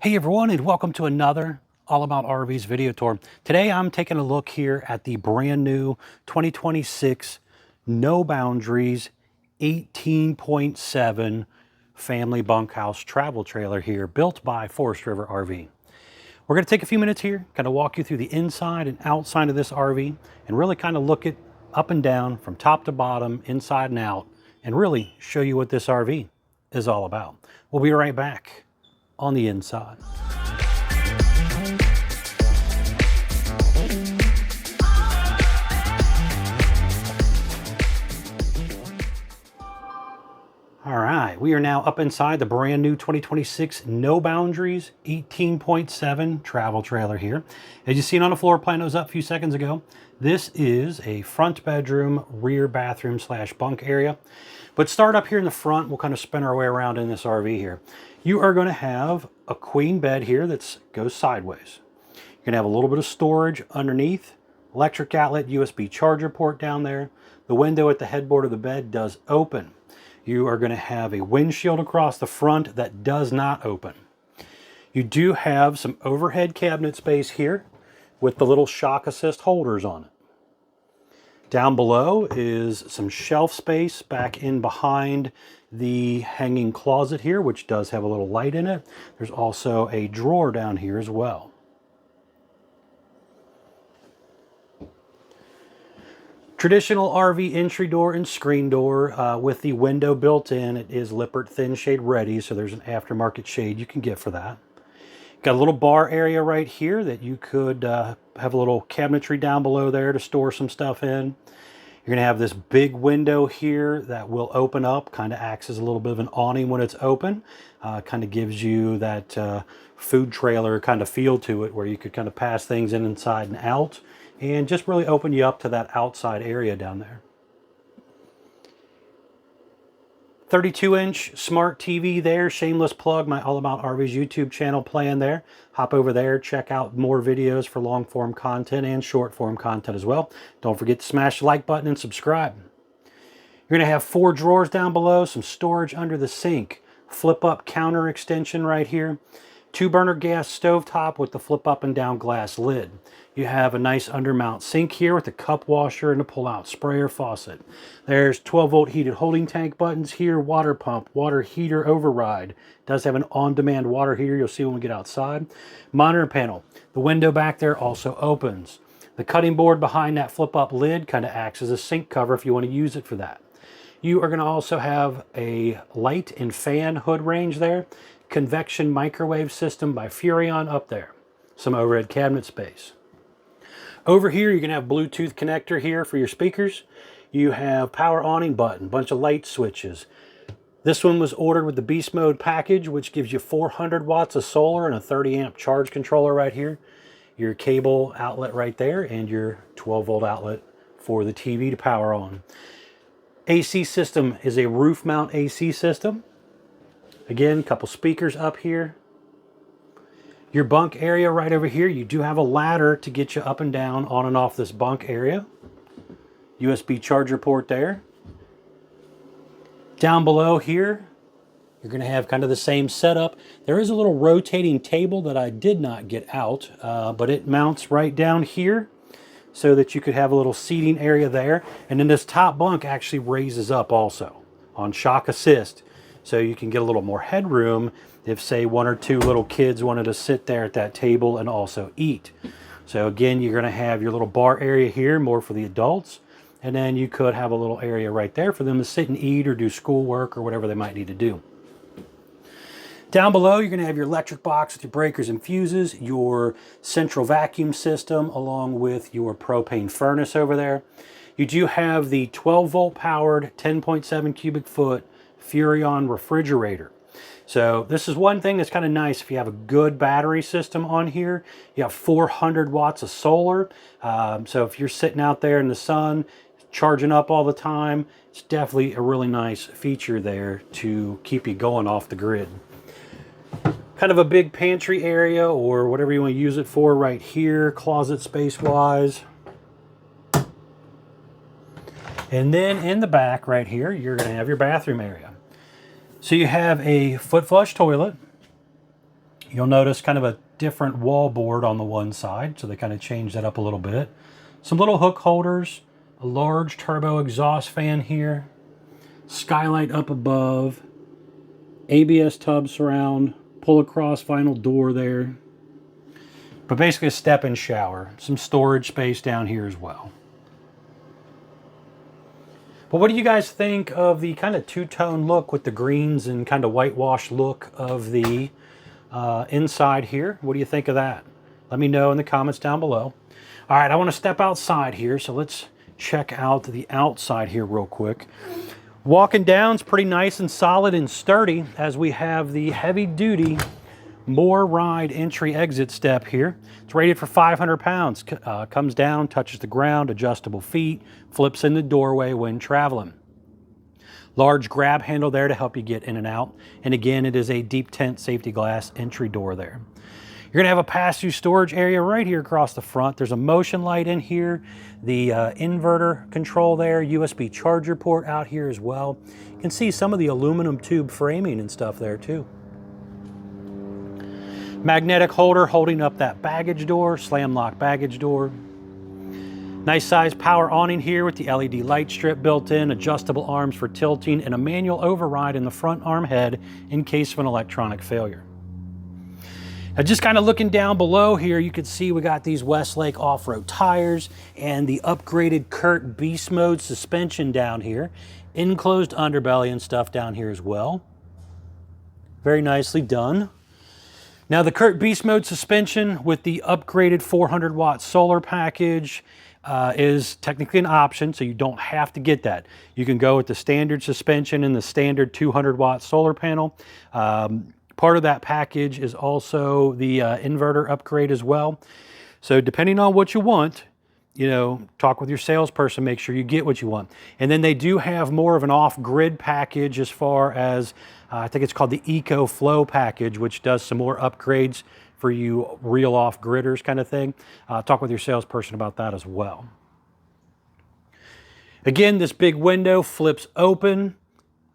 Hey everyone, and welcome to another All About RVs video tour. Today I'm taking a look here at the brand new 2026 No Boundaries 18.7 family bunkhouse travel trailer here, built by Forestriver RV. We're going to take a few minutes here, kind of walk you through the inside and outside of this RV, and really kind of look it up and down from top to bottom, inside and out, and really show you what this RV is all about. We'll be right back on the inside. All right, we are now up inside the brand new 2026 No Boundaries 18.7 travel trailer here. As you seen on the floor plan that was up a few seconds ago, this is a front bedroom, rear bathroom / bunk area. But start up here in the front, we'll kind of spin our way around in this RV here. You are going to have a queen bed here that goes sideways. You're going to have a little bit of storage underneath, electric outlet, USB charger port down there. The window at the headboard of the bed does open. You are going to have a windshield across the front that does not open. You do have some overhead cabinet space here with the little shock assist holders on it. Down below is some shelf space back in behind the hanging closet here, which does have a little light in it. There's also a drawer down here as well. Traditional RV entry door and screen door with the window built in. It is Lippert thin shade ready, so there's an aftermarket shade you can get for that. Got a little bar area right here that you could have a little cabinetry down below there to store some stuff in. You're going to have this big window here that will open up, kind of acts as a little bit of an awning when it's open. Kind of gives you that food trailer kind of feel to it, where you could kind of pass things in inside and out, and just really open you up to that outside area down there. 32-inch smart TV there, shameless plug, my All About RVs YouTube channel playing there. Hop over there, check out more videos for long form content and short form content as well. Don't forget to smash the like button and subscribe. You're going to have 4 drawers down below, some storage under the sink, flip up counter extension right here, 2-burner gas stovetop with the flip up and down glass lid. You have a nice undermount sink here with a cup washer and a pull-out sprayer faucet. There's 12-volt heated holding tank buttons here, water pump, water heater override. It does have an on-demand water heater, you'll see when we get outside. Monitor panel. The window back there also opens. The cutting board behind that flip-up lid kind of acts as a sink cover if you want to use it for that. You are going to also have a light and fan hood range there. Convection microwave system by Furrion up there. Some overhead cabinet space. Over here, you're going to have Bluetooth connector here for your speakers. You have power awning button, bunch of light switches. This one was ordered with the Beast Mode package, which gives you 400 watts of solar and a 30 amp charge controller right here. Your cable outlet right there, and your 12-volt outlet for the TV to power on. AC system is a roof mount AC system. Again, a couple speakers up here. Your bunk area right over here, you do have a ladder to get you up and down on and off this bunk area. USB charger port there. Down below here, you're going to have kind of the same setup. There is a little rotating table that I did not get out, but it mounts right down here so that you could have a little seating area there. And then this top bunk actually raises up also on shock assist, so you can get a little more headroom if, say, 1 or 2 little kids wanted to sit there at that table and also eat. So again, you're going to have your little bar area here, more for the adults, and then you could have a little area right there for them to sit and eat or do schoolwork or whatever they might need to do. Down below, you're going to have your electric box with your breakers and fuses, your central vacuum system, along with your propane furnace over there. You do have the 12-volt powered 10.7 cubic foot Furrion refrigerator. So this is one thing that's kind of nice if you have a good battery system on here. You have 400 watts of solar. So if you're sitting out there in the sun, charging up all the time, it's definitely a really nice feature there to keep you going off the grid. Kind of a big pantry area or whatever you want to use it for right here, closet space wise. And then in the back right here, you're going to have your bathroom area. So you have a foot flush toilet, You'll notice kind of a different wall board on the one side, so they kind of changed that up a little bit. Some little hook holders, a large turbo exhaust fan here, skylight up above, ABS tub surround, pull across vinyl door there. But basically a step-in shower, some storage space down here as well. But what do you guys think of the kind of two-tone look with the greens and kind of whitewash look of the inside here? What do you think of that? Let me know in the comments down below. All right, I want to step outside here, so let's check out the outside here real quick. Walking down is pretty nice and solid and sturdy, as we have the heavy-duty MORryde entry exit step here. It's rated for 500 pounds. Comes down, touches the ground, adjustable feet, flips in the doorway when traveling. Large grab handle there to help you get in and out. And again, it is a deep tent safety glass entry door there. You're gonna have a pass-through storage area right here across the front. There's a motion light in here, the inverter control there, USB charger port out here as well. You can see some of the aluminum tube framing and stuff there too. Magnetic holder holding up that baggage door, slam lock baggage door. Nice size power awning here with the LED light strip built in, adjustable arms for tilting, and a manual override in the front arm head in case of an electronic failure. Now just kind of looking down below here, you can see we got these Westlake off-road tires and the upgraded Curt Beast Mode suspension down here. Enclosed underbelly and stuff down here as well. Very nicely done. Now the Curt Beast Mode suspension with the upgraded 400 watt solar package is technically an option, so you don't have to get that. You can go with the standard suspension and the standard 200 watt solar panel. Part of that package is also the inverter upgrade as well. So depending on what you want, you know, talk with your salesperson, make sure you get what you want. And then they do have more of an off-grid package as far as, I think it's called the Eco Flow package, which does some more upgrades for you real off-gridders kind of thing. Talk with your salesperson about that as well. Again, this big window flips open,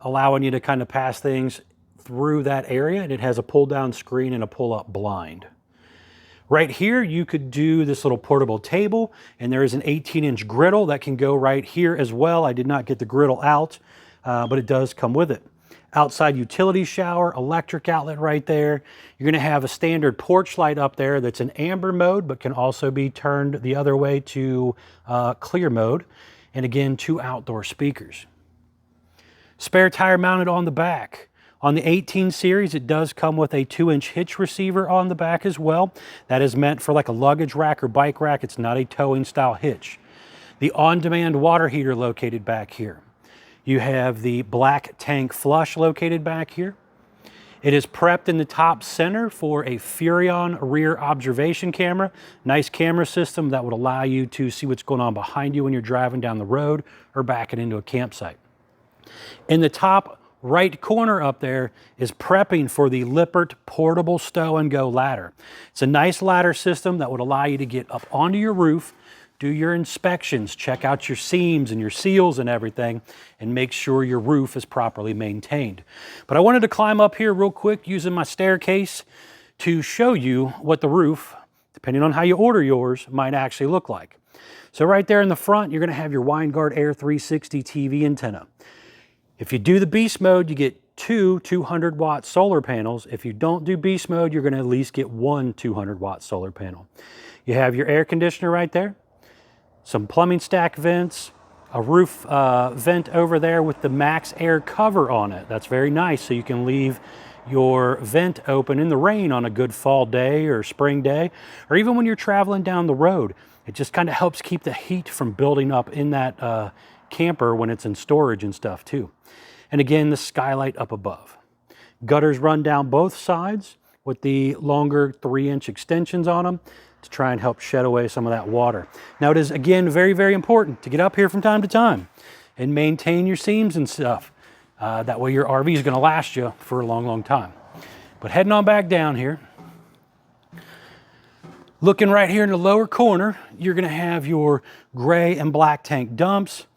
allowing you to kind of pass things through that area, and it has a pull-down screen and a pull-up blind. Right here, you could do this little portable table, and there is an 18-inch griddle that can go right here as well. I did not get the griddle out, but it does come with it. Outside utility shower, electric outlet right there. You're gonna have a standard porch light up there that's in amber mode, but can also be turned the other way to clear mode. And again, 2 outdoor speakers. Spare tire mounted on the back. On the 18 series, it does come with a 2-inch hitch receiver on the back as well. That is meant for like a luggage rack or bike rack. It's not a towing style hitch. The on-demand water heater located back here. You have the black tank flush located back here. It is prepped in the top center for a Furrion rear observation camera. Nice camera system that would allow you to see what's going on behind you when you're driving down the road or backing into a campsite. In the top right corner up there is prepping for the Lippert portable stow and go ladder. It's a nice ladder system that would allow you to get up onto your roof, do your inspections, check out your seams and your seals and everything, and make sure your roof is properly maintained. But I wanted to climb up here real quick using my staircase to show you what the roof, depending on how you order yours, might actually look like. So right there in the front, you're gonna have your Winegard Air 360 TV antenna. If you do the Beast Mode, you get 2 200 watt solar panels. If you don't do Beast Mode, you're gonna at least get 1 200 watt solar panel. You have your air conditioner right there, some plumbing stack vents, a roof vent over there with the Maxxair cover on it. That's very nice, so you can leave your vent open in the rain on a good fall day or spring day, or even when you're traveling down the road. It just kind of helps keep the heat from building up in that camper when it's in storage and stuff too. And again, the skylight up above. Gutters run down both sides with the longer 3-inch extensions on them to try and help shed away some of that water. Now it is, again, very, very important to get up here from time to time and maintain your seams and stuff. That way your RV is gonna last you for a long, long time. But heading on back down here, looking right here in the lower corner, you're gonna have your gray and black tank dumps,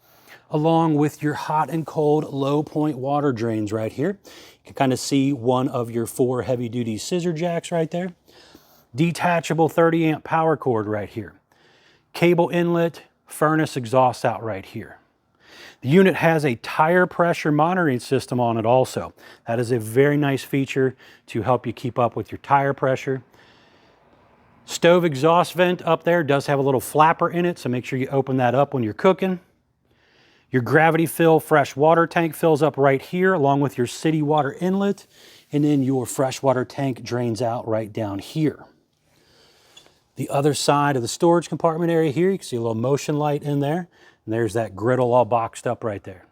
along with your hot and cold low point water drains right here. You can kind of see one of your 4 heavy-duty scissor jacks right there. Detachable 30-amp power cord right here. Cable inlet, furnace exhaust out right here. The unit has a tire pressure monitoring system on it also. That is a very nice feature to help you keep up with your tire pressure. Stove exhaust vent up there does have a little flapper in it, so make sure you open that up when you're cooking. Your gravity fill fresh water tank fills up right here along with your city water inlet, and then your freshwater tank drains out right down here. The other side of the storage compartment area here, you can see a little motion light in there. And there's that griddle all boxed up right there.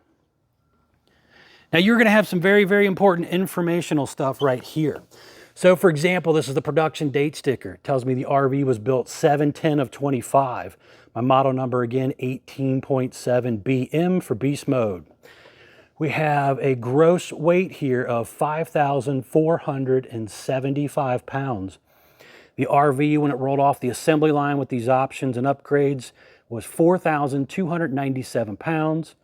Now you're going to have some very, very important informational stuff right here. So for example, this is the production date sticker. It tells me the RV was built 7/10 of 25. My model number again, 18.7 BM for beast mode. We have a gross weight here of 5,475 pounds. The RV, when it rolled off the assembly line with these options and upgrades, was 4,297 pounds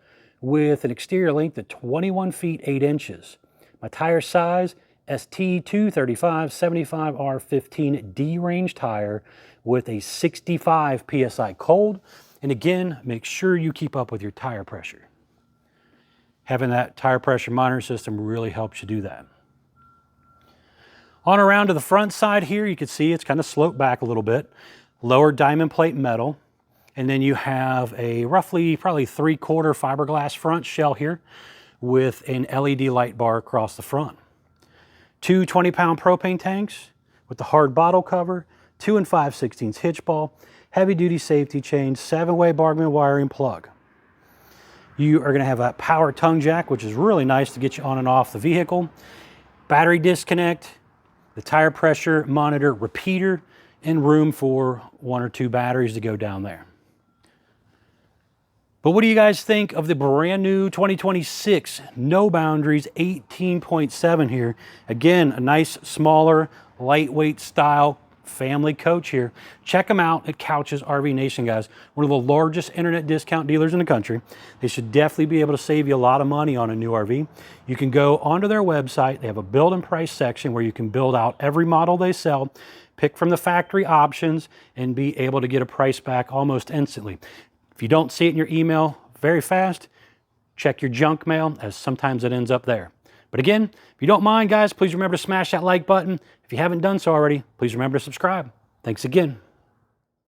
with an exterior length of 21 feet 8 inches. My tire size, ST235/75R15 D range tire with a 65 PSI cold. And again, make sure you keep up with your tire pressure. Having that tire pressure monitor system really helps you do that. On around to the front side here, you can see it's kind of sloped back a little bit. Lower diamond plate metal. And then you have a roughly probably 3/4 fiberglass front shell here with an LED light bar across the front. 2 20-pound propane tanks with the hard bottle cover, 2 5/16 hitch ball, heavy-duty safety chain, 7-way Bargman wiring plug. You are going to have a power tongue jack, which is really nice to get you on and off the vehicle. Battery disconnect, the tire pressure monitor repeater, and room for 1 or 2 batteries to go down there. But what do you guys think of the brand new 2026 No Boundaries 18.7 here? Again, a nice, smaller, lightweight style family coach here. Check them out at Couch's RV Nation, guys. One of the largest internet discount dealers in the country. They should definitely be able to save you a lot of money on a new RV. You can go onto their website. They have a build and price section where you can build out every model they sell, pick from the factory options, and be able to get a price back almost instantly. If you don't see it in your email very fast, check your junk mail, as sometimes it ends up there. But again, if you don't mind, guys, please remember to smash that like button. If you haven't done so already, please remember to subscribe. Thanks again.